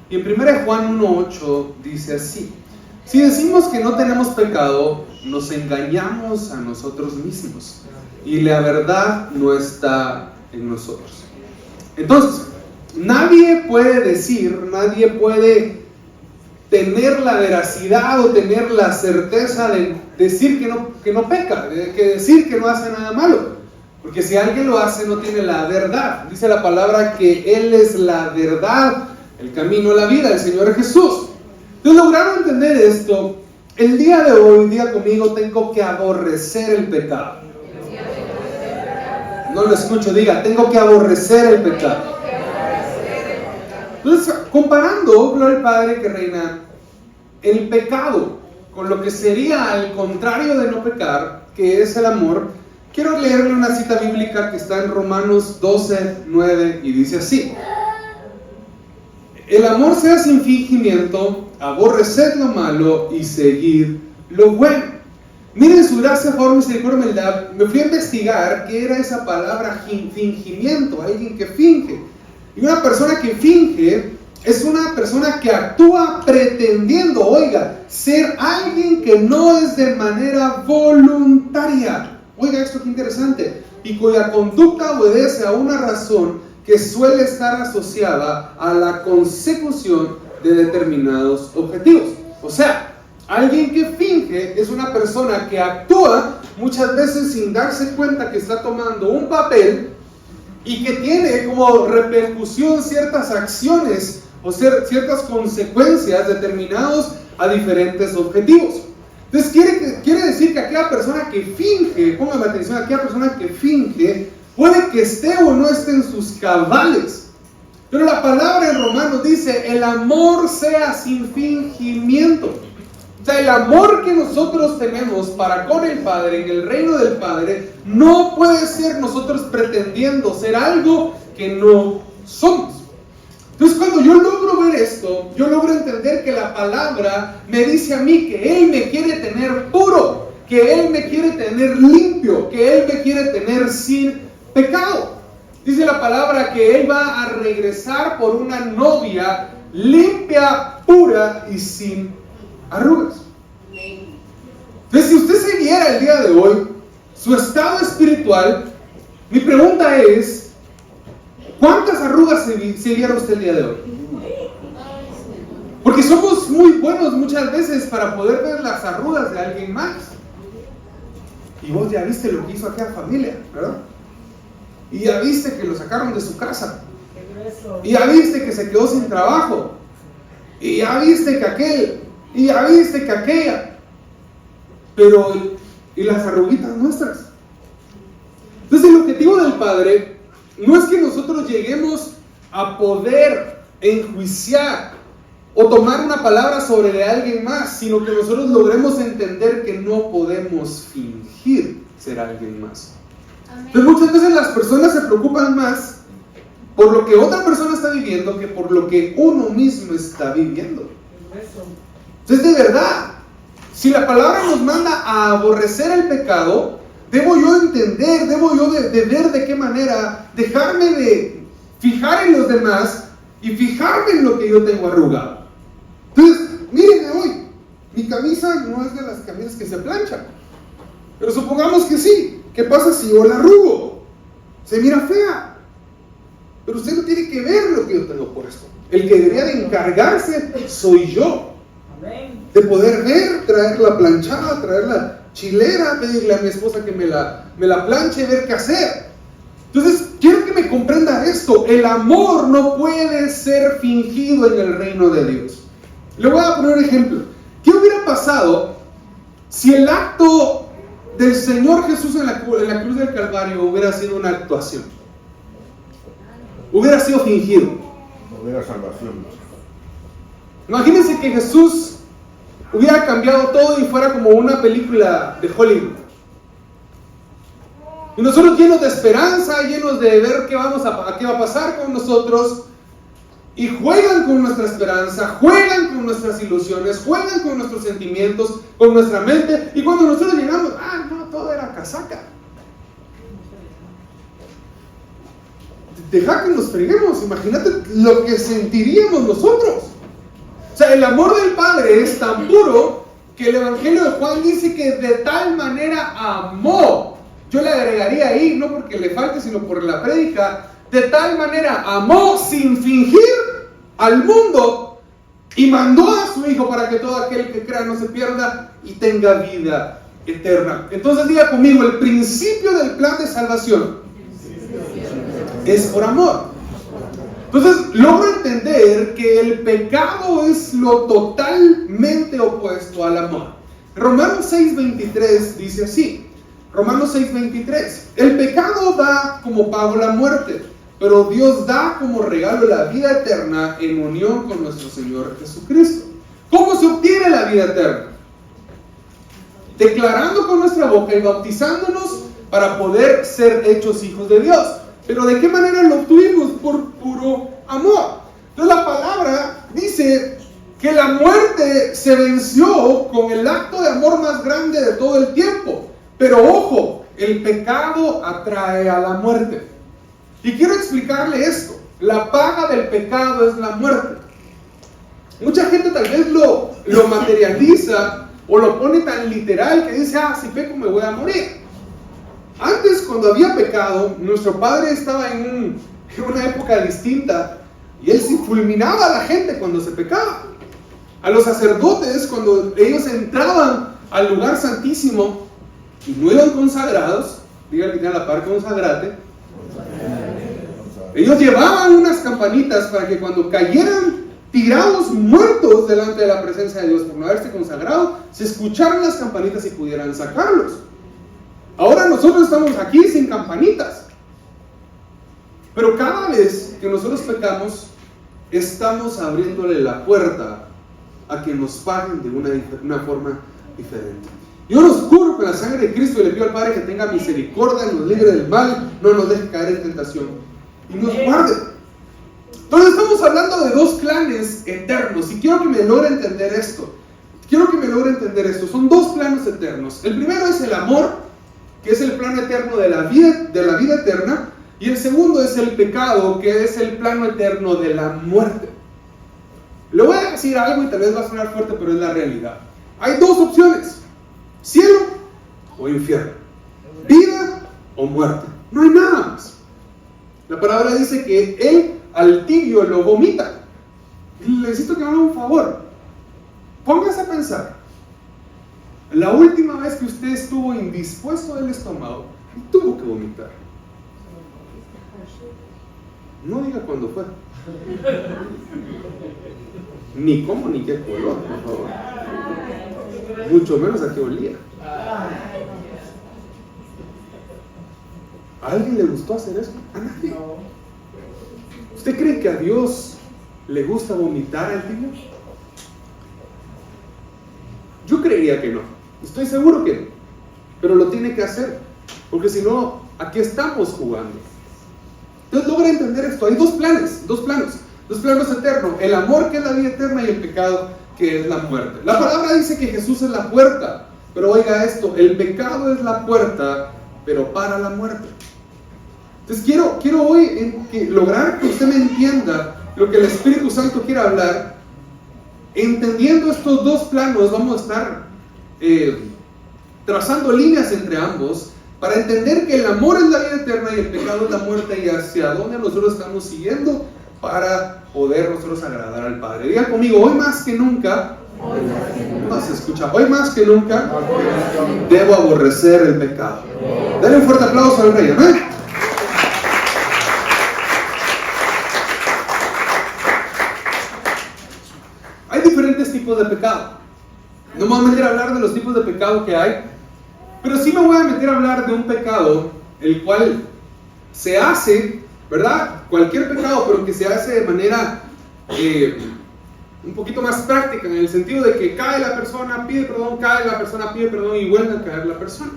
Y en 1 Juan 1:8 dice así: si decimos que no tenemos pecado, nos engañamos a nosotros mismos y la verdad no está en nosotros. Entonces, nadie puede tener la veracidad o tener la certeza de decir que no peca, de decir que no hace nada malo. Porque si alguien lo hace, no tiene la verdad. Dice la palabra que Él es la verdad, el camino, la vida, el Señor Jesús. Entonces, lograron entender esto. El día de hoy, diga conmigo, tengo que aborrecer el pecado. No lo escucho, diga, tengo que aborrecer el pecado. Entonces, comparando, gloria al Padre que reina, el pecado con lo que sería al contrario de no pecar, que es el amor, quiero leerle una cita bíblica que está en Romanos 12:9 y dice así: el amor sea sin fingimiento, aborreced lo malo y seguid lo bueno. Miren su gracia, favor, misericordia, humildad. Me fui a investigar qué era esa palabra fingimiento, alguien que finge. Y una persona que finge es una persona que actúa pretendiendo, oiga, ser alguien que no es de manera voluntaria. Oiga esto, qué interesante. Y cuya conducta obedece a una razón que suele estar asociada a la consecución de determinados objetivos. O sea, alguien que finge es una persona que actúa muchas veces sin darse cuenta que está tomando un papel y que tiene como repercusión ciertas acciones o ciertas consecuencias determinadas a diferentes objetivos. Entonces quiere decir que aquella persona que finge, póngame atención, aquella persona que finge puede que esté o no esté en sus cabales. Pero la palabra en Romanos dice: el amor sea sin fingimiento. O sea, el amor que nosotros tenemos para con el Padre, en el reino del Padre, no puede ser nosotros pretendiendo ser algo que no somos. Entonces, cuando yo logro ver esto, yo logro entender que la palabra me dice a mí que Él me quiere tener puro, que Él me quiere tener limpio, que Él me quiere tener sin pecado. Dice la palabra que Él va a regresar por una novia limpia, pura y sin arrugas. Entonces, si usted se viera el día de hoy su estado espiritual, mi pregunta es: ¿cuántas arrugas se viera usted el día de hoy? Porque somos muy buenos muchas veces para poder ver las arrugas de alguien más. Y vos ya viste lo que hizo aquella familia, ¿verdad? Y ya viste que lo sacaron de su casa. Y ya viste que se quedó sin trabajo. Y ya viste que aquel. Y ya viste que aquella. Pero, ¿y las arruguitas nuestras? Entonces, el objetivo del Padre no es que nosotros lleguemos a poder enjuiciar o tomar una palabra sobre de alguien más, sino que nosotros logremos entender que no podemos fingir ser alguien más. Entonces, muchas veces las personas se preocupan más por lo que otra persona está viviendo que por lo que uno mismo está viviendo. Entonces, de verdad, si la palabra nos manda a aborrecer el pecado, debo yo entender, debo yo de ver de qué manera dejarme de fijar en los demás y fijarme en lo que yo tengo arrugado. Entonces, mírenme hoy, mi camisa no es de las camisas que se planchan, pero supongamos que sí. ¿Qué pasa si yo la arrugo? Se mira fea, pero usted no tiene que ver lo que yo tengo puesto. El que debería de encargarse soy yo, de poder ver, traerla planchada, traerla chilera, pedirle a mi esposa que me la planche y ver qué hacer. Entonces, quiero que me comprenda esto: el amor no puede ser fingido en el reino de Dios. Le voy a poner un ejemplo. ¿Qué hubiera pasado si el acto del Señor Jesús en la cruz del Calvario hubiera sido una actuación? Hubiera sido fingido. No hubiera salvación. Imagínense que Jesús hubiera cambiado todo y fuera como una película de Hollywood. Y nosotros llenos de esperanza, llenos de ver qué va a pasar con nosotros, y juegan con nuestra esperanza, juegan con nuestras ilusiones, juegan con nuestros sentimientos, con nuestra mente, y cuando nosotros llegamos, no, todo era casaca. Deja que nos freguemos, imagínate lo que sentiríamos nosotros. sea, el amor del Padre es tan puro que el Evangelio de Juan dice que de tal manera amó. Yo le agregaría ahí, no porque le falte, sino por la prédica, de tal manera amó sin fingir al mundo y mandó a su Hijo para que todo aquel que crea no se pierda y tenga vida eterna. Entonces diga conmigo, el principio del plan de salvación es por amor. Entonces logro entender que el pecado es lo totalmente opuesto al amor. Romanos 6:23 dice así, Romanos 6:23, el pecado da como pago la muerte, pero Dios da como regalo la vida eterna en unión con nuestro Señor Jesucristo. ¿Cómo se obtiene la vida eterna? Declarando con nuestra boca y bautizándonos para poder ser hechos hijos de Dios. Pero ¿de qué manera lo obtuvimos? Por puro amor. Entonces la palabra dice que la muerte se venció con el acto de amor más grande de todo el tiempo. Pero ojo, el pecado atrae a la muerte. Y quiero explicarle esto. La paga del pecado es la muerte. Mucha gente tal vez lo materializa o lo pone tan literal que dice, si peco me voy a morir. Antes, cuando había pecado, nuestro padre estaba en una época distinta y él sí fulminaba a la gente cuando se pecaba. A los sacerdotes, cuando ellos entraban al lugar santísimo y no eran consagrados, diga que tiene a la par consagrate, ellos llevaban unas campanitas para que cuando cayeran tirados muertos delante de la presencia de Dios por no haberse consagrado, se escucharan las campanitas y pudieran sacarlos. Ahora nosotros estamos aquí sin campanitas, pero cada vez que nosotros pecamos, estamos abriéndole la puerta a que nos paguen de una forma diferente. Yo los cubro con la sangre de Cristo y le pido al Padre que tenga misericordia, nos libre del mal, no nos deje caer en tentación y nos guarde. Entonces estamos hablando de dos planes eternos y quiero que me logre entender esto. Son dos planos eternos. El primero es el amor, que es el plano eterno de la vida eterna, y el segundo es el pecado, que es el plano eterno de la muerte. Le voy a decir algo y tal vez va a sonar fuerte, pero es la realidad. Hay dos opciones: cielo o infierno, vida o muerte. No hay nada más. La palabra dice que él al tibio lo vomita. Necesito que me haga un favor. Póngase a pensar. La última vez que usted estuvo indispuesto del estómago y tuvo que vomitar. No diga cuándo fue. Ni cómo ni qué color, por favor. Mucho menos a qué olía. ¿A alguien le gustó hacer eso? A nadie. ¿Usted cree que a Dios le gusta vomitar al tibio? Yo creería que no. Estoy seguro que no. Pero lo tiene que hacer. Porque si no, aquí estamos jugando. Entonces logra entender esto. Hay dos planos eternos. El amor, que es la vida eterna, y el pecado, que es la muerte. La palabra dice que Jesús es la puerta. Pero oiga esto, el pecado es la puerta, pero para la muerte. Entonces quiero hoy lograr que usted me entienda lo que el Espíritu Santo quiere hablar. Entendiendo estos dos planos, vamos a estar trazando líneas entre ambos para entender que el amor es la vida eterna y el pecado es la muerte, y hacia dónde nosotros estamos siguiendo para poder nosotros agradar al Padre. Diga conmigo, hoy más que nunca, no se escucha, hoy más que nunca debo aborrecer el pecado. Dale un fuerte aplauso al Rey, amén. Hay diferentes tipos de pecado. No me voy a meter a hablar de los tipos de pecado que hay, pero sí me voy a meter a hablar de un pecado el cual se hace, ¿verdad? Cualquier pecado, pero que se hace de manera un poquito más práctica, en el sentido de que cae la persona, pide perdón, cae la persona, pide perdón y vuelve a caer la persona.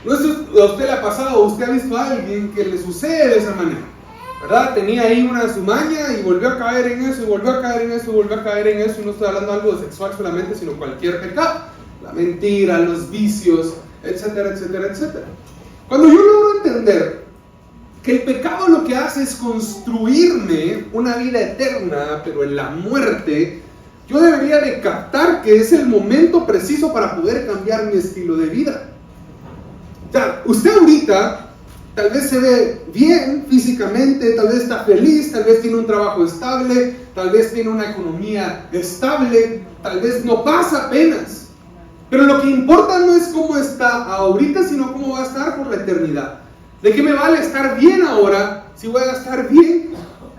No sé si a usted le ha pasado, o usted ha visto a alguien que le sucede de esa manera, ¿verdad? Tenía ahí una su maña y volvió a caer en eso, y volvió a caer en eso, y volvió a caer en eso, y no estoy hablando de algo sexual solamente, sino cualquier pecado. La mentira, los vicios, etcétera, etcétera, etcétera. Cuando yo logro entender que el pecado lo que hace es construirme una vida eterna, pero en la muerte, yo debería de captar que es el momento preciso para poder cambiar mi estilo de vida. O sea, usted ahorita tal vez se ve bien físicamente, tal vez está feliz, tal vez tiene un trabajo estable, tal vez tiene una economía estable, tal vez no pasa penas. Pero lo que importa no es cómo está ahorita, sino cómo va a estar por la eternidad. ¿De qué me vale estar bien ahora si voy a estar bien,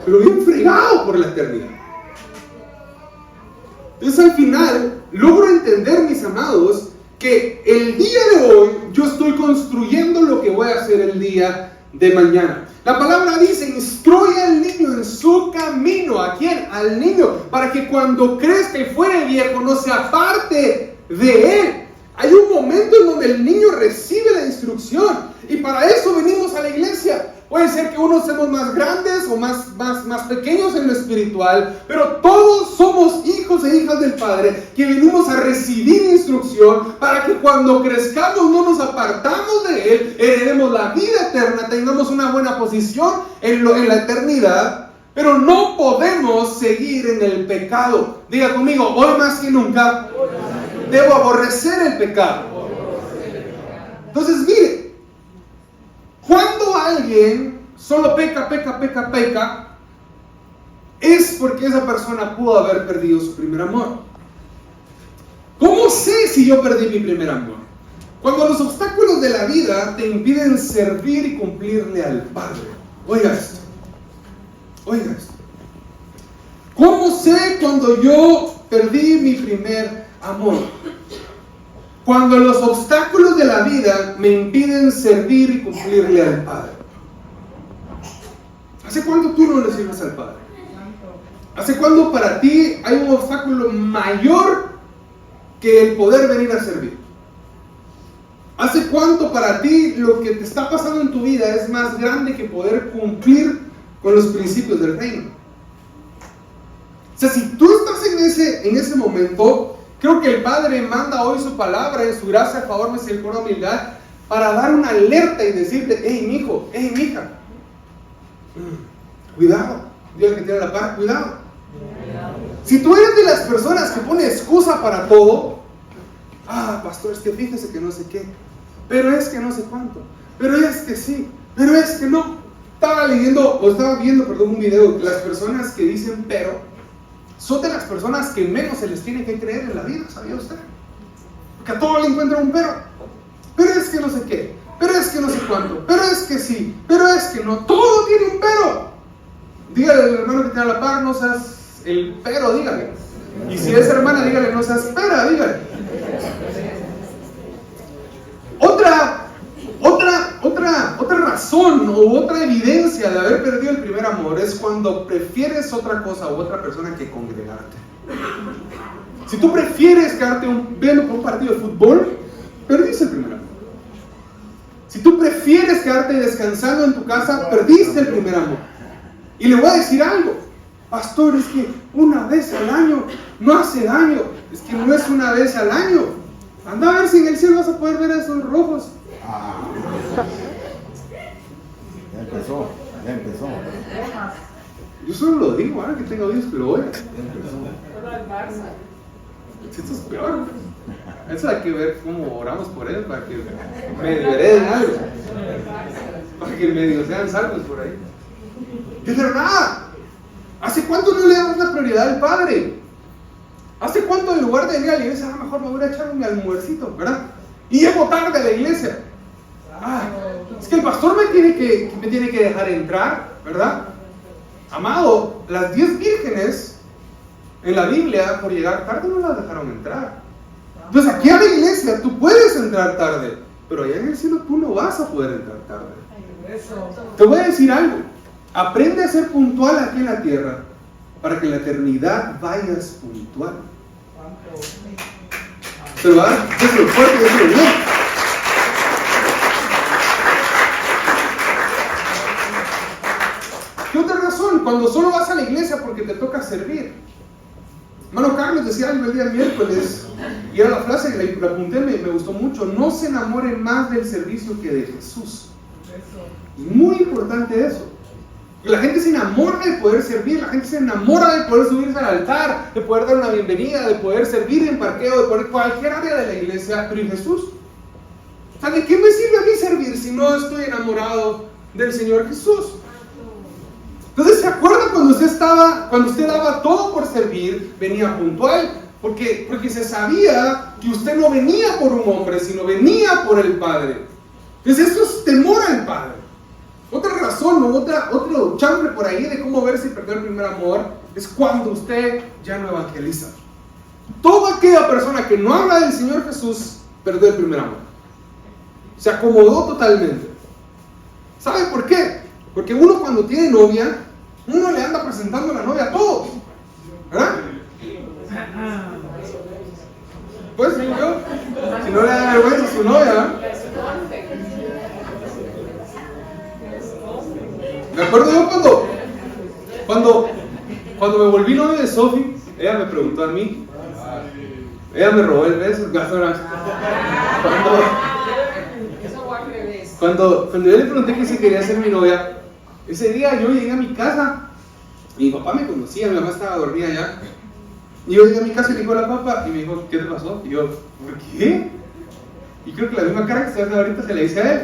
pero bien fregado por la eternidad? Entonces al final logro entender, mis amados, que el día de hoy yo estoy construyendo lo que voy a hacer el día de mañana. La palabra dice: instruye al niño en su camino. ¿A quién? Al niño, para que cuando crezca y fuere viejo no se aparte de él. Hay un momento en donde el niño recibe la instrucción, y para eso venimos a la iglesia. Puede ser que unos seamos más grandes o más pequeños en lo espiritual, pero todos somos hijos e hijas del Padre que venimos a recibir instrucción para que cuando crezcamos no nos apartamos de Él, heredemos la vida eterna, tengamos una buena posición en la eternidad. Pero no podemos seguir en el pecado. Diga conmigo: hoy más que nunca debo aborrecer el pecado. Entonces mire, cuando alguien solo peca, es porque esa persona pudo haber perdido su primer amor. ¿Cómo sé si yo perdí mi primer amor? Cuando los obstáculos de la vida te impiden servir y cumplirle al Padre. Oiga esto. ¿Cómo sé cuando yo perdí mi primer amor? Cuando los obstáculos de la vida me impiden servir y cumplirle al Padre. ¿Hace cuánto tú no le sirves al Padre? ¿Hace cuánto para ti hay un obstáculo mayor que el poder venir a servir? ¿Hace cuánto para ti lo que te está pasando en tu vida es más grande que poder cumplir con los principios del reino? O sea, si tú estás en ese momento, creo que el Padre manda hoy su palabra en su gracia, favor, misericordia, humildad, para dar una alerta y decirte: hey, mi hijo, hey, mi hija, cuidado. Dios que tiene la par, cuidado. Si tú eres de las personas que pone excusa para todo, pastor, es que fíjese que no sé qué, pero es que no sé cuánto, pero es que sí, pero es que no. Estaba viendo un video de las personas que dicen pero. Son de las personas que menos se les tiene que creer en la vida, ¿sabía usted? Porque a todo le encuentran un pero. Pero es que no sé qué, pero es que no sé cuánto, pero es que sí, pero es que no. Todo tiene un pero. Dígale al hermano que tiene a la par: no seas el pero, dígale. Y si es hermana, dígale: no seas pera, dígale. Otra razón o otra evidencia de haber perdido el primer amor es cuando prefieres otra cosa u otra persona que congregarte. Si tú prefieres quedarte viendo un partido de fútbol, perdiste el primer amor. Si tú prefieres quedarte descansando en tu casa, perdiste el primer amor. Y le voy a decir algo: pastor, es que una vez al año no hace daño. Es que no es una vez al año. Anda a ver si en el cielo vas a poder ver esos rojos. Ya empezó. Yo solo lo digo, ahora que tengo oídos que lo oigan. Esto es peor. Eso hay que ver cómo oramos por él, para que medio hereden algo, para que medio sean salvos por ahí. De verdad, ¿hace cuánto no le damos la prioridad al Padre? ¿Hace cuánto en lugar de venir a la iglesia, mejor me voy a echar mi almuercito, ¿verdad? Y llego tarde a la iglesia. Es que el pastor me tiene que dejar entrar, ¿verdad? Amado, las 10 vírgenes en la Biblia, por llegar tarde, no las dejaron entrar. Entonces aquí a la iglesia tú puedes entrar tarde, pero allá en el cielo tú no vas a poder entrar tarde. Te voy a decir algo: aprende a ser puntual aquí en la tierra, para que en la eternidad vayas puntual. Pero va, déjalo fuerte, déjalo bien. ¿Qué otra razón? Cuando solo vas a la iglesia porque te toca servir. Hermano Carlos decía algo el día miércoles, y era la frase que la apunté, me gustó mucho: no se enamoren más del servicio que de Jesús. Es muy importante eso. La gente se enamora de poder servir, la gente se enamora de poder subirse al altar, de poder dar una bienvenida, de poder servir en parqueo, de poder cualquier área de la iglesia. Pero ¿y Jesús? O sea, ¿de qué me sirve a mí servir si no estoy enamorado del Señor Jesús? Entonces, ¿se acuerda cuando usted daba todo por servir, venía puntual? Porque se sabía que usted no venía por un hombre, sino venía por el Padre. Entonces, esto es temor al Padre. Otra razón, otro chambre por ahí de cómo ver si perdió el primer amor es cuando usted ya no evangeliza. Toda aquella persona que no habla del Señor Jesús perdió el primer amor. Se acomodó totalmente. ¿Sabe por qué? Porque uno cuando tiene novia, uno le anda presentando a la novia a todos, ¿verdad? Pues digo yo, si no le da vergüenza a su novia, ¿verdad? Me acuerdo yo cuando me volví novio de Sophie, ella me preguntó a mí, ella me robó el beso, cuando yo le pregunté que si quería ser mi novia, ese día yo llegué a mi casa, mi papá me conocía, mi mamá estaba dormida ya, y yo llegué a mi casa y le dijo a la papá, y me dijo, ¿qué te pasó? Y yo, ¿por qué? Y creo que la misma cara que estoy haciendo ahorita se la hice a él.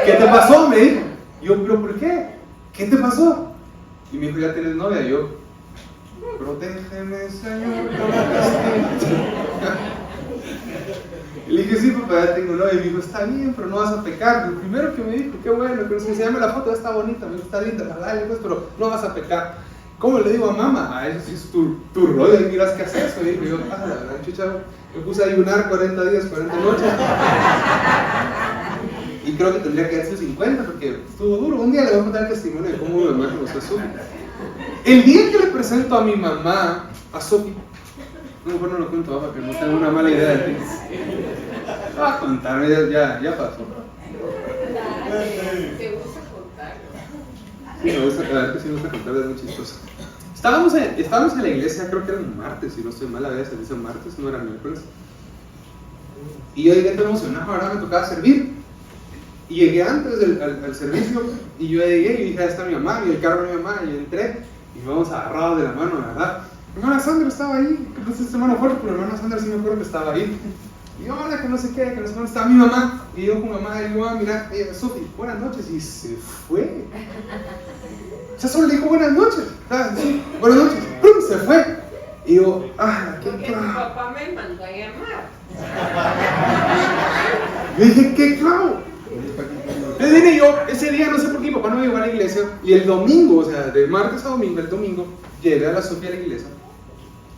¿Qué te pasó? Me dijo. Y yo, ¿pero por qué? ¿Qué te pasó? Y me dijo, ¿ya tienes novia? Y yo, protégeme, Señor, por la castigo. Y le dije, sí, papá, ya tengo novia. Y me dijo, está bien, pero no vas a pecar. Lo primero que me dijo, qué bueno, pero si enseñame la foto, está bonita, me dijo, está linda, dale, pues, pero no vas a pecar. ¿Cómo le digo a mamá? Ah, eso sí es tu rollo, y miras qué haces. Y dijo, yo, la verdad, chucha, me puse a ayunar 40 días, 40 noches. Y creo que tendría que hacer 50 porque estuvo duro. Un día le voy a contar el testimonio de cómo mi mamá conoció a Sophie. El día que le presento a mi mamá, a Sophie, no lo cuento, papá, que no tengo una mala idea de ti. Va a contar, ya pasó. ¿Te gusta contar? Sí, me gusta, la verdad que sí me gusta contar, es muy chistoso. Estábamos en la iglesia, creo que era un martes, si no estoy mal, la vez se dice martes, no era miércoles. Y yo llegué todo emocionado, ahora me tocaba servir. Y llegué antes al servicio, y yo llegué y dije, ahí está mi mamá, y el carro de mi mamá, y entré, y vamos agarrados de la mano, ¿verdad? Mi hermana Sandra estaba ahí, que pues esta mano fuerte, pero mi hermana Sandra sí me acuerdo que estaba ahí. Y yo, hola, que no sé qué, que no sé dónde estaba mi mamá, y yo con mamá, y yo, mira, Sophie, buenas noches, y se fue. O sea, solo le dijo buenas noches, ¿sabes? Sí, buenas noches, ¡pum! Se fue. Y yo, qué Porque tu papá me mandó a llamar. Le dije, qué clavo. Le dije yo, ese día no sé por qué mi papá no me llevó a la iglesia, y el domingo, o sea, de martes a domingo, el domingo, llegué a la Sofía a la iglesia.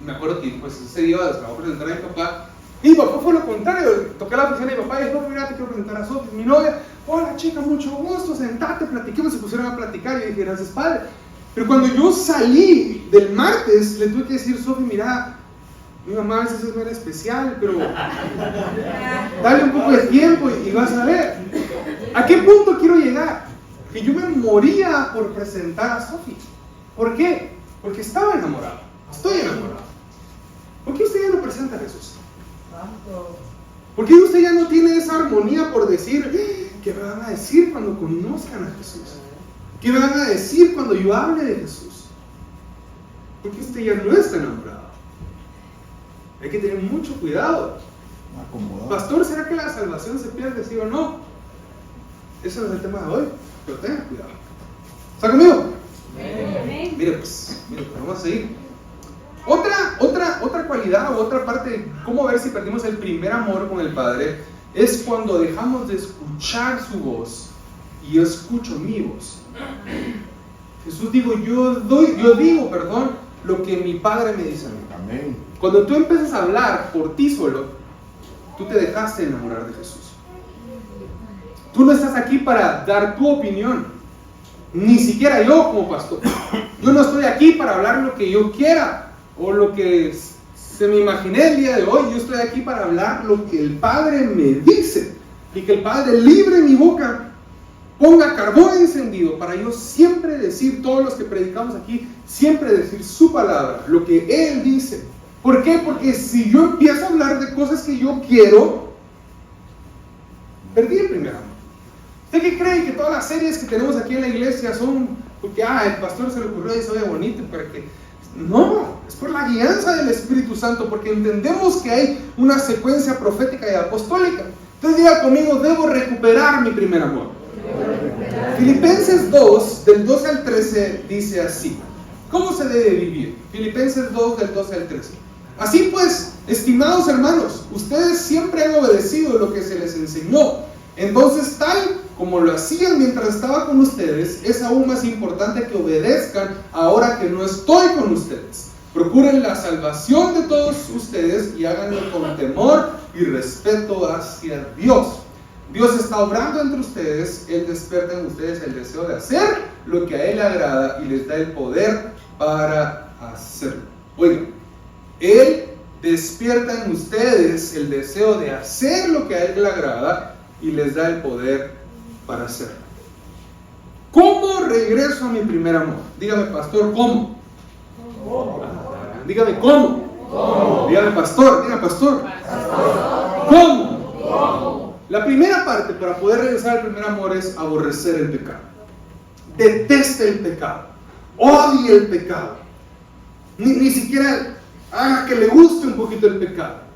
Me acuerdo que pues ese día se lo voy a presentar a mi papá, y mi papá fue lo contrario, toqué la oficina de mi papá y dijo, mira, te quiero presentar a Sofía, mi novia. Hola chica, mucho gusto, sentate, platiquemos, se pusieron a platicar, y yo dije, gracias padre. Pero cuando yo salí del martes, le tuve que decir, Sofía, mira, mi mamá a veces es muy especial, pero dale un poco de tiempo y vas a ver. ¿A qué punto quiero llegar? Que yo me moría por presentar a Sophie. ¿Por qué? Porque estaba enamorado. Estoy enamorado. ¿Por qué usted ya no presenta a Jesús? ¿Por qué usted ya no tiene esa armonía por decir, ¿qué me van a decir cuando conozcan a Jesús? ¿Qué me van a decir cuando yo hable de Jesús? ¿Por qué usted ya no está enamorado? Hay que tener mucho cuidado. Pastor, ¿será que la salvación se pierde, sí o no? Ese no es el tema de hoy, pero tenga cuidado. ¿Está conmigo? Mire, pues, vamos a seguir. Otra cualidad o otra parte de cómo ver si perdimos el primer amor con el Padre es cuando dejamos de escuchar su voz y yo escucho mi voz. Jesús dijo, yo digo, lo que mi Padre me dice a mí. Amén. Cuando tú empiezas a hablar por ti solo, tú te dejaste enamorar de Jesús. Tú no estás aquí para dar tu opinión, ni siquiera yo como pastor. Yo no estoy aquí para hablar lo que yo quiera o lo que se me imaginé el día de hoy. Yo estoy aquí para hablar lo que el Padre me dice y que el Padre libre mi boca, ponga carbón encendido para yo siempre decir, todos los que predicamos aquí, siempre decir su palabra, lo que Él dice. ¿Por qué? Porque si yo empiezo a hablar de cosas que yo quiero, perdí el primer amor. ¿Usted qué cree que todas las series que tenemos aquí en la iglesia son porque el pastor se le ocurrió y se oye bonito para que... No, es por la guianza del Espíritu Santo, porque entendemos que hay una secuencia profética y apostólica. Entonces diga conmigo, debo recuperar mi primer amor. Filipenses 2, del 12 al 13, dice así. ¿Cómo se debe vivir? Filipenses 2, del 12 al 13. Así pues, estimados hermanos, ustedes siempre han obedecido lo que se les enseñó. Entonces, tal como lo hacían mientras estaba con ustedes, es aún más importante que obedezcan ahora que no estoy con ustedes. Procuren la salvación de todos ustedes y háganlo con temor y respeto hacia Dios. Dios está obrando entre ustedes, Él despierta en ustedes el deseo de hacer lo que a Él le agrada y les da el poder para hacerlo. Oigan, Él despierta en ustedes el deseo de hacer lo que a Él le agrada y les da el poder para hacerlo. ¿Cómo regreso a mi primer amor? Dígame, pastor, ¿cómo? Dígame, ¿cómo? Dígame, pastor, dígame, pastor. ¿Cómo? La primera parte para poder regresar al primer amor es aborrecer el pecado. Deteste el pecado. Odie el pecado. Ni siquiera haga que le guste un poquito el pecado.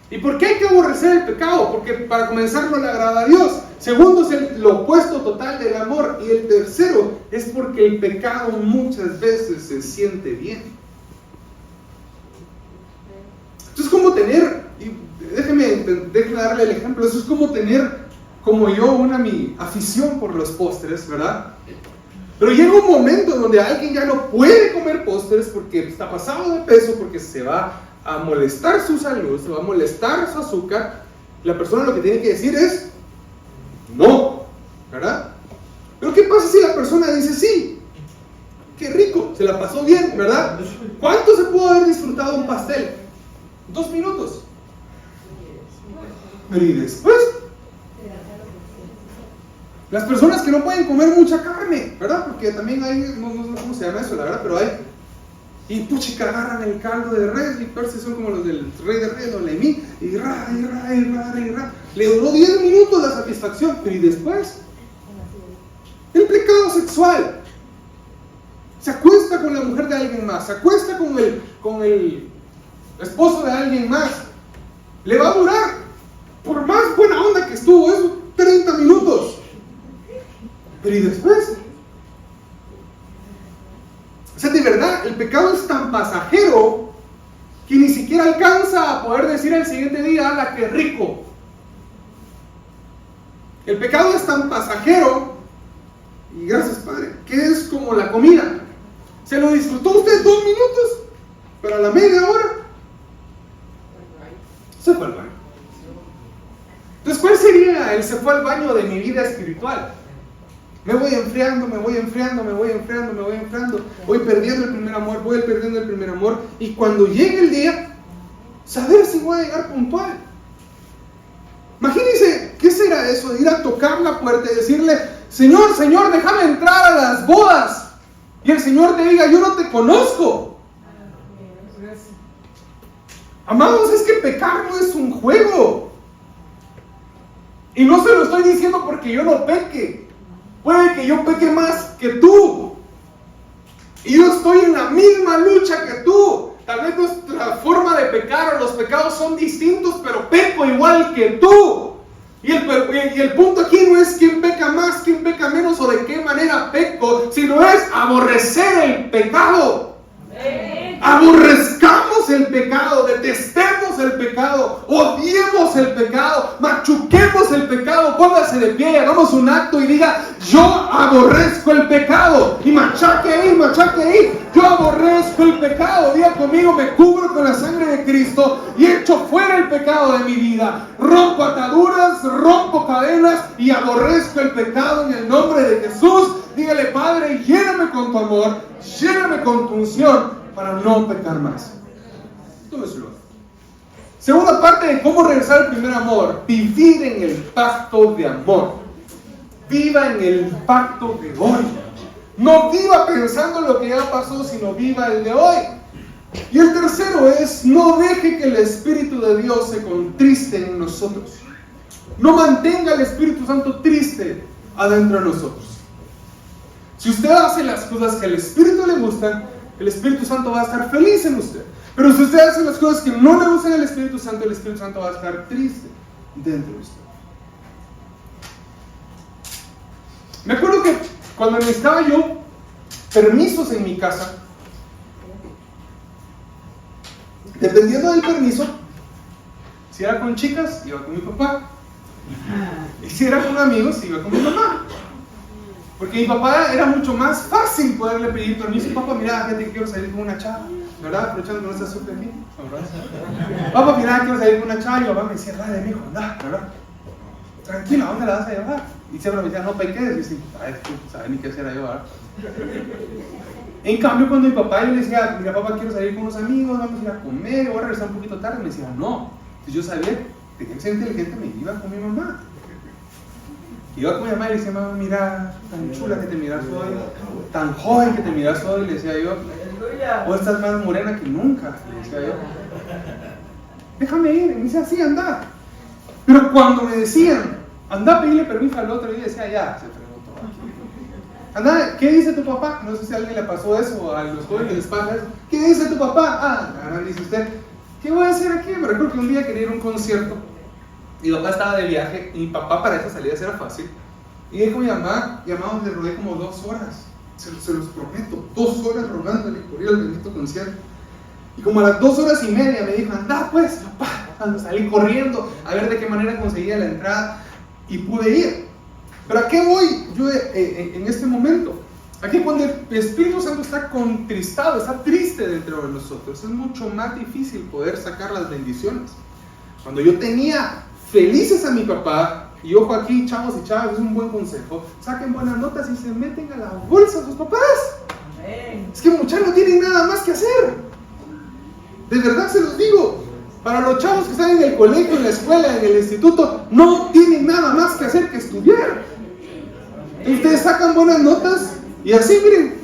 ¿Y por qué hay que aborrecer el pecado? Porque para comenzar no le agrada a Dios. Segundo, es lo opuesto total del amor. Y el tercero es porque el pecado muchas veces se siente bien. Esto es como tener, y déjeme darle el ejemplo, eso es como tener, como yo, mi afición por los postres, ¿verdad? Pero llega un momento donde alguien ya no puede comer postres porque está pasado de peso, porque se va a molestar su salud, se va a molestar su azúcar. La persona lo que tiene que decir es no, ¿verdad? Pero ¿qué pasa si la persona dice sí? Qué rico, se la pasó bien, ¿verdad? ¿Cuánto se pudo haber disfrutado un pastel? 2 minutos. Pero ¿y después? Las personas que no pueden comer mucha carne, ¿verdad? Porque también hay, no sé cómo se llama eso, la verdad, pero hay. Y puchica, agarran el caldo de res, y parece son como los del rey de res, o Lemí, y ra. Le duró 10 minutos la satisfacción, pero ¿y después? El pecado sexual. Se acuesta con la mujer de alguien más, se acuesta con el esposo de alguien más. Le va a durar, por más buena onda que estuvo, eso, 30 minutos. Pero ¿y después? O sea, de verdad, el pecado es tan pasajero que ni siquiera alcanza a poder decir al siguiente día, ¡ala, qué rico! El pecado es tan pasajero, y gracias Padre, que es como la comida. Se lo disfrutó usted 2 minutos, pero a la media hora se fue al baño. Entonces, ¿cuál sería el se fue al baño de mi vida espiritual? Me voy enfriando, voy perdiendo el primer amor, y cuando llegue el día, saber si voy a llegar puntual. Imagínense, ¿qué será eso de ir a tocar la puerta y decirle, Señor, déjame entrar a las bodas? Y el Señor te diga, yo no te conozco. Amados, es que pecar no es un juego. Y no se lo estoy diciendo porque yo no peque. Puede que yo peque más que tú. Y yo estoy en la misma lucha que tú. Tal vez nuestra forma de pecar o los pecados son distintos, pero peco igual que tú. Y el punto aquí no es quién peca más, quién peca menos o de qué manera peco, sino es aborrecer el pecado. Aborrezcamos el pecado, detestemos el pecado, odiemos el pecado, machuquemos el pecado. Póngase de pie, hagamos un acto y diga, yo aborrezco el pecado. Y machaque ahí, yo aborrezco el pecado. Diga conmigo, me cubro con la sangre de Cristo y echo fuera el pecado de mi vida. Rompo ataduras, rompo cadenas y aborrezco el pecado en el nombre de Jesús. Dígale, Padre, lléname con tu amor, lléname con tu unción, para no pecar más. Tómeselo. Segunda parte de cómo regresar al primer amor: vivir en el pacto de amor. Viva en el pacto de hoy. No viva pensando en lo que ya pasó, sino viva el de hoy. Y el tercero es: no deje que el Espíritu de Dios se contriste en nosotros. No mantenga al Espíritu Santo triste adentro de nosotros. Si usted hace las cosas que al Espíritu le gustan, el Espíritu Santo va a estar feliz en usted. Pero si usted hace las cosas que no le gustan al Espíritu Santo va a estar triste dentro de usted. Me acuerdo que cuando necesitaba yo permisos en mi casa, dependiendo del permiso, si era con chicas, iba con mi papá. Y si era con amigos, iba con mi mamá. Porque mi papá era mucho más fácil poderle pedir permiso. Papá, mira, gente que quiero salir con una chava, ¿verdad? Aprovechando que no está súper aquí. Papá, mira, quiero salir con una chava. Y mi papá me decía, dale, mijo, anda, ¿verdad? Tranquilo, ¿a dónde la vas a llevar? Y siempre me decía, no, ¿para qué? Y dice, ay, no sabe ni qué hacer ahí, ¿verdad? En cambio, cuando mi papá yo le decía, mira, papá, quiero salir con unos amigos, vamos a ir a comer, voy a regresar un poquito tarde, me decía, no. Entonces yo sabía, tenía que ser inteligente, me iba con mi mamá. Iba con mi mamá y le decía, mamá, mira, tan chula que te miras hoy, tan joven que te miras hoy, le decía yo, o estás más morena que nunca, le decía yo. Déjame ir, y me decía, sí, anda. Pero cuando me decían, anda a pedirle permiso al otro, yo decía, ya, se fregó todo aquí. Anda, ¿qué dice tu papá? No sé si a alguien le pasó eso, a los jóvenes les pasa eso. ¿Qué dice tu papá? Ah, ahora dice usted, ¿qué voy a hacer aquí? Me recuerdo que un día quería ir a un concierto. Mi papá estaba de viaje y mi papá para esas salidas era fácil. Y dijo mi mamá, llamamos, le rodé como 2 horas. Se los prometo, 2 horas rogándole por ir al bendito concierto. Y como a las 2:30 me dijo, anda pues, papá. Salí corriendo a ver de qué manera conseguía la entrada y pude ir. Pero ¿a qué voy yo en este momento? Aquí cuando el Espíritu Santo está contristado, está triste dentro de nosotros, es mucho más difícil poder sacar las bendiciones. Cuando yo tenía felices a mi papá, y ojo aquí, chavos y chavas, es un buen consejo, saquen buenas notas y se meten a la bolsa a sus papás. Amén. Es que muchachos no tienen nada más que hacer. De verdad se los digo. Para los chavos que están en el colegio, en la escuela, en el instituto, no tienen nada más que hacer que estudiar. Ustedes sacan buenas notas y así, miren,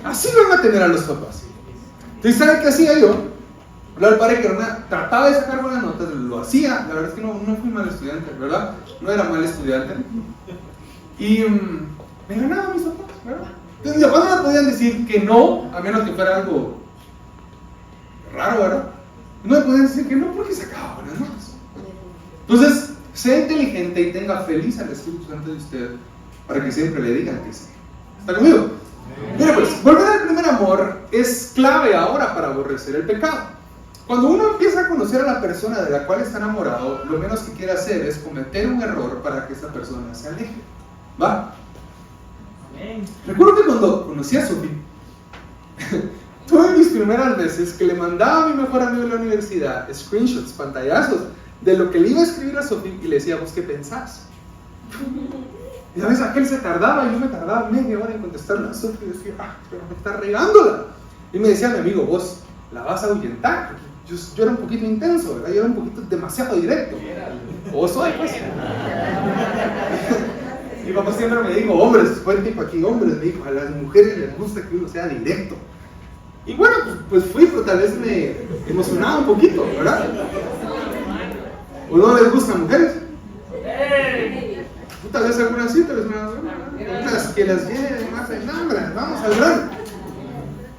así van a tener a los papás. Entonces, ¿saben qué hacía yo? Al padre que trataba de sacar buenas notas, lo hacía. La verdad es que no fui mal estudiante, ¿verdad? No era mal estudiante. Y me ganaba a mis papás, ¿verdad? Entonces, mis papás no me podían decir que no, a menos que fuera algo raro, ¿verdad? No me podían decir que no porque sacaba buenas notas. Entonces, sea inteligente y tenga feliz al Espíritu Santo de usted para que siempre le digan que sí. ¿Está conmigo? Mira pues, volver al primer amor es clave ahora para aborrecer el pecado. Cuando uno empieza a conocer a la persona de la cual está enamorado, lo menos que quiere hacer es cometer un error para que esa persona se aleje. ¿Va? Amén. Recuerdo que cuando conocí a Sophie, tuve mis primeras veces que le mandaba a mi mejor amigo de la universidad screenshots, pantallazos de lo que le iba a escribir a Sophie y le decía, ¿vos qué pensás? Y a veces aquel se tardaba y yo me tardaba media hora en contestarle a Sophie y decía, pero me está regándola. Y me decía mi amigo, vos la vas a ahuyentar. Yo era un poquito intenso, ¿verdad? Yo era un poquito demasiado directo. O soy, pues. Mi papá siempre me dijo, hombres, fue el tipo aquí, hombres, me dijo, a las mujeres les gusta que uno sea directo. Y bueno, pues fui, pero tal vez me emocionaba un poquito, ¿verdad? ¿O no les gustan mujeres? Tal vez algunas sí, tal vez unas que las vienen más en hambre, vamos al grano.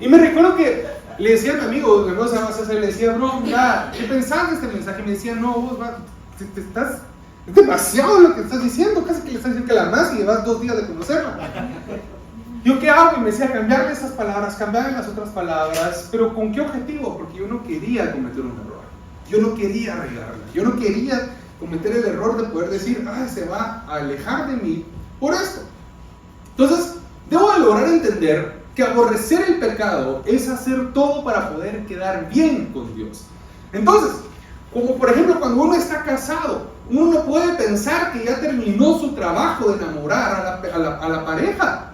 Y me recuerdo que le decía a mi amigo se llama César, le decía, bro, mira, ¿qué pensás de este mensaje? Y me decía, no, vos es demasiado lo que estás diciendo, casi que le estás diciendo que la amas y llevas 2 días de conocerla. ¿Yo qué hago? Y me decía, cambiarle esas palabras, cambiarle las otras palabras, pero ¿con qué objetivo? Porque yo no quería cometer un error, yo no quería regarla, yo no quería cometer el error de poder decir, se va a alejar de mí por esto. Entonces, debo de lograr entender que aborrecer el pecado es hacer todo para poder quedar bien con Dios. Entonces, como por ejemplo cuando uno está casado, uno no puede pensar que ya terminó su trabajo de enamorar a la pareja.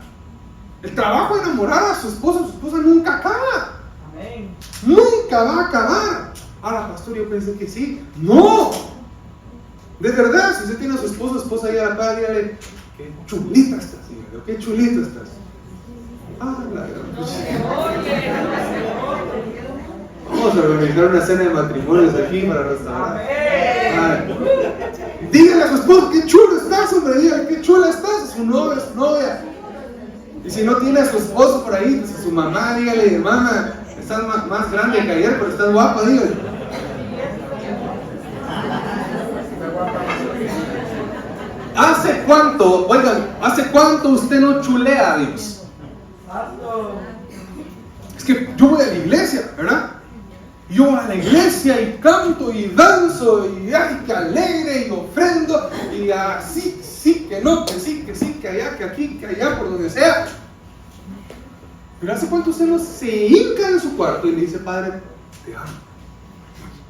El trabajo de enamorar a su esposa nunca acaba. Amén. Nunca va a acabar. Ahora, pastor, yo pensé que sí. ¡No! De verdad, si usted tiene a su esposa ahí a la par, dígale, qué chulita estás, dígale, qué chulita estás. Vamos a organizar una cena de matrimonios aquí para restaurar. Dígale a su esposo, qué chulo estás, hombre, dígale, qué chula estás, a su novia, a su novia. Y si no tiene a su esposo por ahí, pues a su mamá, dígale, mamá, estás más grande que ayer, pero estás guapa, dígale. ¿Hace cuánto usted no chulea a Dios? Es que yo voy a la iglesia, ¿verdad? Yo voy a la iglesia y canto y danzo y ay, que alegre y ofrendo y así, sí, que no, que sí, que allá, que aquí, que allá, por donde sea. Pero ¿hace cuánto usted no se hinca en su cuarto y le dice, Padre, te amo?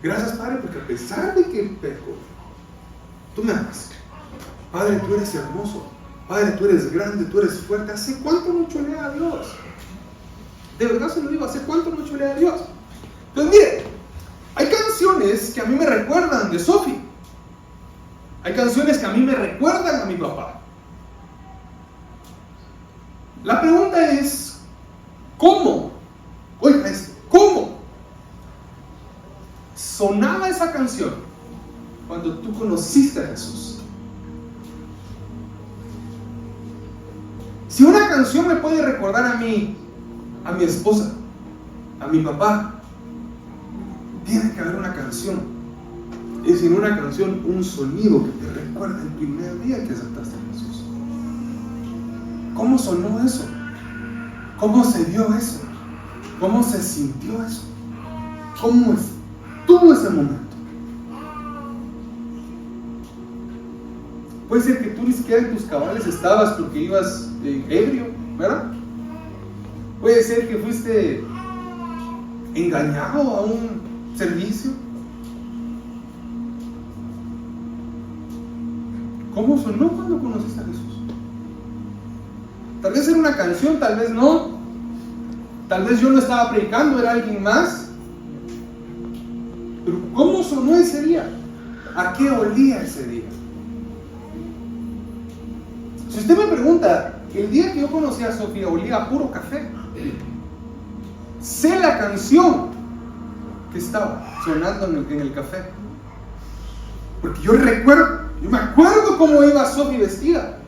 Gracias, Padre, porque a pesar de que peco, tú me amas. Padre, tú eres hermoso. Padre, tú eres grande, tú eres fuerte. ¿Hace cuánto no chulea a Dios? De verdad se lo digo, ¿hace cuánto no chulea a Dios? Entonces, mire, hay canciones que a mí me recuerdan de Sofi. Hay canciones que a mí me recuerdan a mi papá. La pregunta es, ¿cómo? Oiga esto, ¿cómo sonaba esa canción cuando tú conociste a Jesús? Si una canción me puede recordar a mi esposa, a mi papá, tiene que haber una canción. Y sin una canción, un sonido que te recuerda el primer día que aceptaste a Jesús. ¿Cómo sonó eso? ¿Cómo se dio eso? ¿Cómo se sintió eso? ¿Cómo estuvo ese momento? Puede ser que tú ni siquiera en tus cabales estabas porque ibas ebrio, ¿verdad? Puede ser que fuiste engañado a un servicio. ¿Cómo sonó cuando conociste a Jesús? Tal vez era una canción, tal vez no. Tal vez yo no estaba predicando, era alguien más. Pero ¿cómo sonó ese día? ¿A qué olía ese día? Si usted me pregunta, el día que yo conocí a Sofía olía a puro café. Sé la canción que estaba sonando en el café. Porque yo me acuerdo cómo iba Sofía vestida.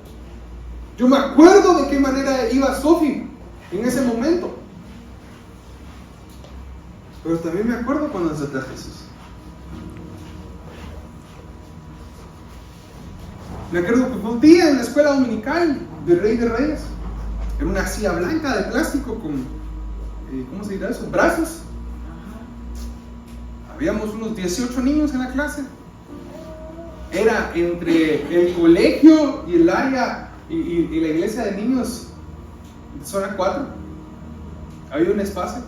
Yo me acuerdo de qué manera iba Sofía en ese momento. Pero también me acuerdo cuando acepté a Jesús. Me acuerdo que fue un día en la escuela dominical de Rey de Reyes. Era una silla blanca de plástico con, ¿cómo se dirá eso? Brazos. Habíamos unos 18 niños en la clase. Era entre el colegio y el área y la iglesia de niños, zona 4. Había un espacio.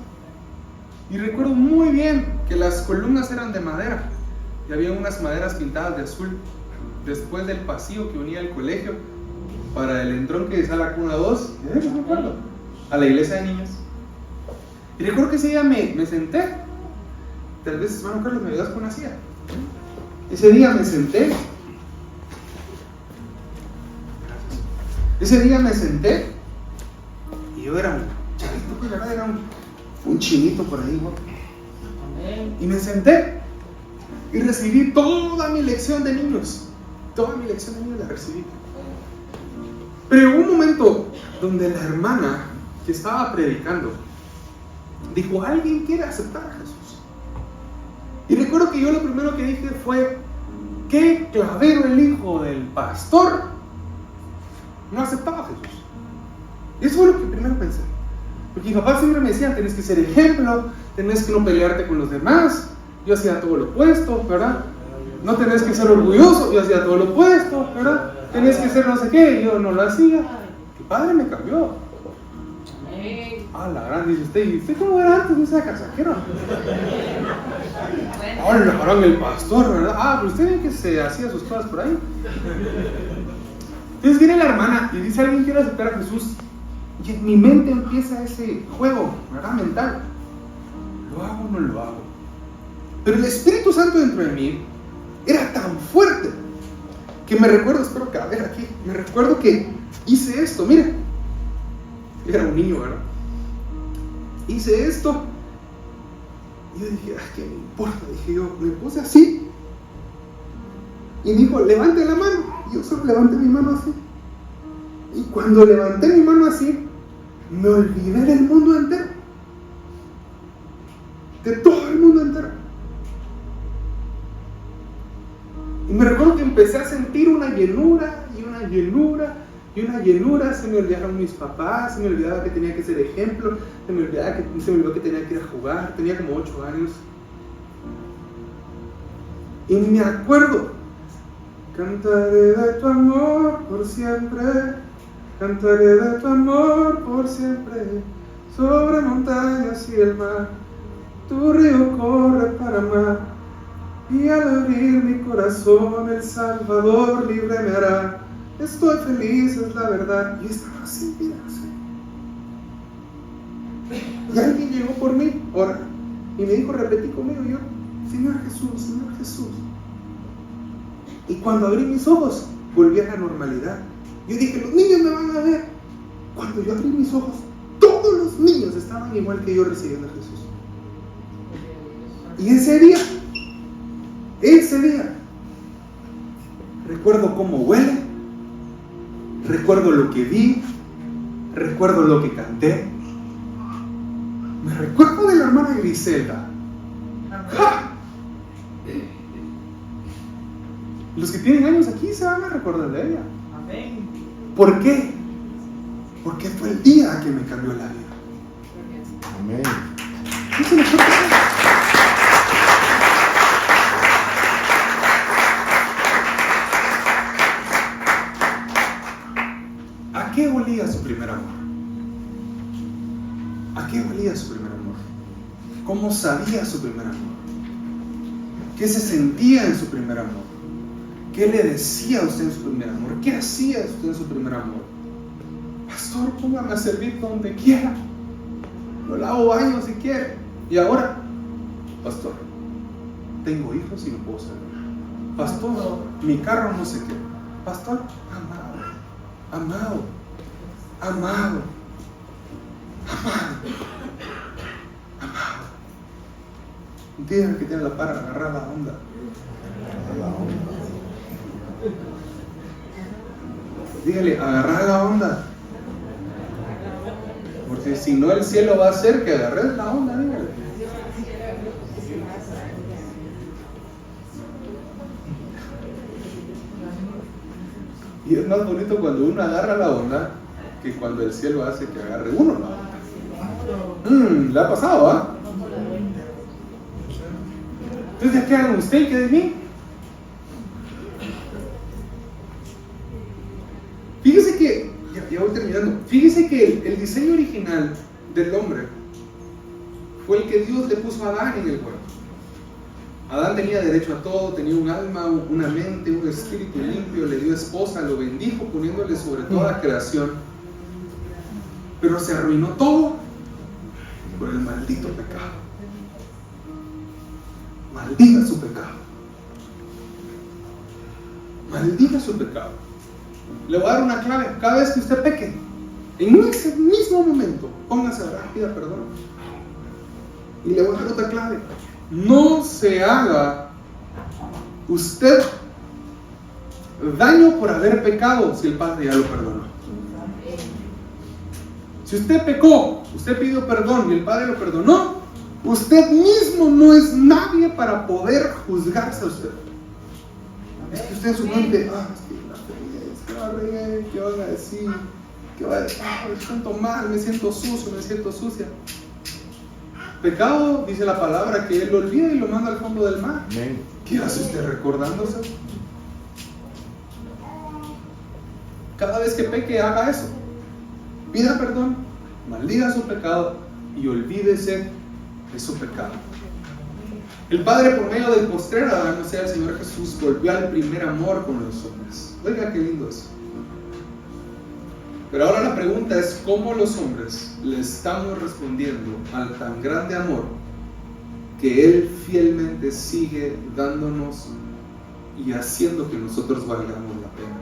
Y recuerdo muy bien que las columnas eran de madera. Y había unas maderas pintadas de azul. Después del pasillo que unía el colegio para el entronque de sala 1 a 2, no me acuerdo, a la iglesia de niños. Y recuerdo que ese día me senté. Tal vez, hermano Carlos, me ayudas con una silla. Ese día me senté. Ese día me senté. Y yo era un chavito, pues, ¿verdad? Era un chinito por ahí, ¿no? Y me senté. Y recibí toda mi lección de niños. Toda mi lección de niños la recibí. Pero hubo un momento donde la hermana que estaba predicando dijo, ¿alguien quiere aceptar a Jesús? Y recuerdo que yo lo primero que dije fue, ¿qué clavero el hijo del pastor no aceptaba a Jesús? Eso fue lo que primero pensé. Porque mi papá siempre me decía, tenés que ser ejemplo, tenés que no pelearte con los demás. Yo hacía todo lo opuesto, ¿verdad? No tenés que ser orgulloso, yo hacía todo lo opuesto, ¿verdad? Tenés que ser no sé qué, yo no lo hacía. Mi padre me cambió. Ah, la gran, dice usted, ¿y usted cómo era antes? No sea casaquero. Ahora le pararon el pastor, ¿verdad? Ah, pero usted ve que se hacía sus cosas por ahí. Entonces viene la hermana y dice, ¿alguien quiere aceptar a Jesús? Y en mi mente empieza ese juego, ¿verdad? Mental. ¿Lo hago o no lo hago? Pero el Espíritu Santo dentro de mí era tan fuerte que me recuerdo, espero que a ver aquí, me recuerdo que hice esto, mire. Era un niño, ¿verdad? Hice esto. Y yo dije, ay, ¿qué me importa? Dije yo, me puse así. Y dijo, levante la mano. Y yo solo levanté mi mano así. Y cuando levanté mi mano así, me olvidé del mundo entero. De todo el mundo entero. Y me recuerdo que empecé a sentir una llenura y una llenura y una llenura. Se me olvidaron mis papás, se me olvidaba que tenía que ser ejemplo, se me olvidó que tenía que ir a jugar. Tenía como 8 años. Y me acuerdo, cantaré de tu amor por siempre, cantaré de tu amor por siempre, sobre montañas y el mar, tu río corre para amar, y al abrir mi corazón el Salvador libre me hará. Estoy feliz, es la verdad. Y estaba así, mira, así. Y alguien llegó por mí, ora, y me dijo, repetí conmigo, yo, Señor Jesús, Señor Jesús. Y cuando abrí mis ojos, volví a la normalidad. Yo dije, los niños me van a ver. Cuando yo abrí mis ojos, todos los niños estaban igual que yo recibiendo a Jesús. Y ese día, recuerdo cómo huele, recuerdo lo que vi, recuerdo lo que canté. Me recuerdo de la hermana Griselda. ¡Ja! Los que tienen años aquí se van a recordar de ella. Amén. ¿Por qué? Porque fue el día que me cambió la vida. Amén. Eso me fue. ¿A qué olía su primer amor? ¿A qué olía su primer amor? ¿Cómo sabía su primer amor? ¿Qué se sentía en su primer amor? ¿Qué le decía a usted en su primer amor? ¿Qué hacía usted en su primer amor? Pastor, póngame a servir donde quiera. Lo lavo baño si quiere. Y ahora, pastor, tengo hijos y no puedo servir. Pastor, mi carro no sé qué. Pastor, amado. Diga que tiene la para agarrar la onda. Dígale, agarrar la onda. Porque si no, el cielo va a hacer que agarres la onda, dígale. Y es más bonito cuando uno agarra la onda que cuando el cielo hace que agarre uno la onda. ¿Le ha pasado, ah? Entonces, ¿qué hagan usted y qué de mí? Fíjese que, ya voy terminando, fíjese que el diseño original del hombre fue el que Dios le puso a Adán en el huerto. Adán tenía derecho a todo, tenía un alma, una mente, un espíritu limpio, le dio esposa, lo bendijo poniéndole sobre toda la creación. Pero se arruinó todo por el maldito pecado. Maldiga su pecado. Maldiga su pecado. Le voy a dar una clave. Cada vez que usted peque, en ese mismo momento, póngase a orar, pida perdón. Y le voy a dar otra clave. No se haga usted daño por haber pecado si el Padre ya lo perdonó. Si usted pecó, usted pidió perdón y el Padre lo perdonó, usted mismo no es nadie para poder juzgarse a usted. Es que usted en su mente, ¿qué van a decir? ¿Qué va a decir? Me siento mal, me siento sucio, me siento sucia. Pecado, dice la palabra, que Él lo olvida y lo manda al fondo del mar. ¿Qué hace usted recordándose? Cada vez que peque, haga eso. Pida perdón, maldiga su pecado y olvídese de su pecado. El Padre, por medio del postrer Adán, o sea, el Señor Jesús, volvió al primer amor con los hombres. Oiga, qué lindo eso. Pero ahora la pregunta es, ¿cómo los hombres le estamos respondiendo al tan grande amor que Él fielmente sigue dándonos y haciendo que nosotros valgamos la pena?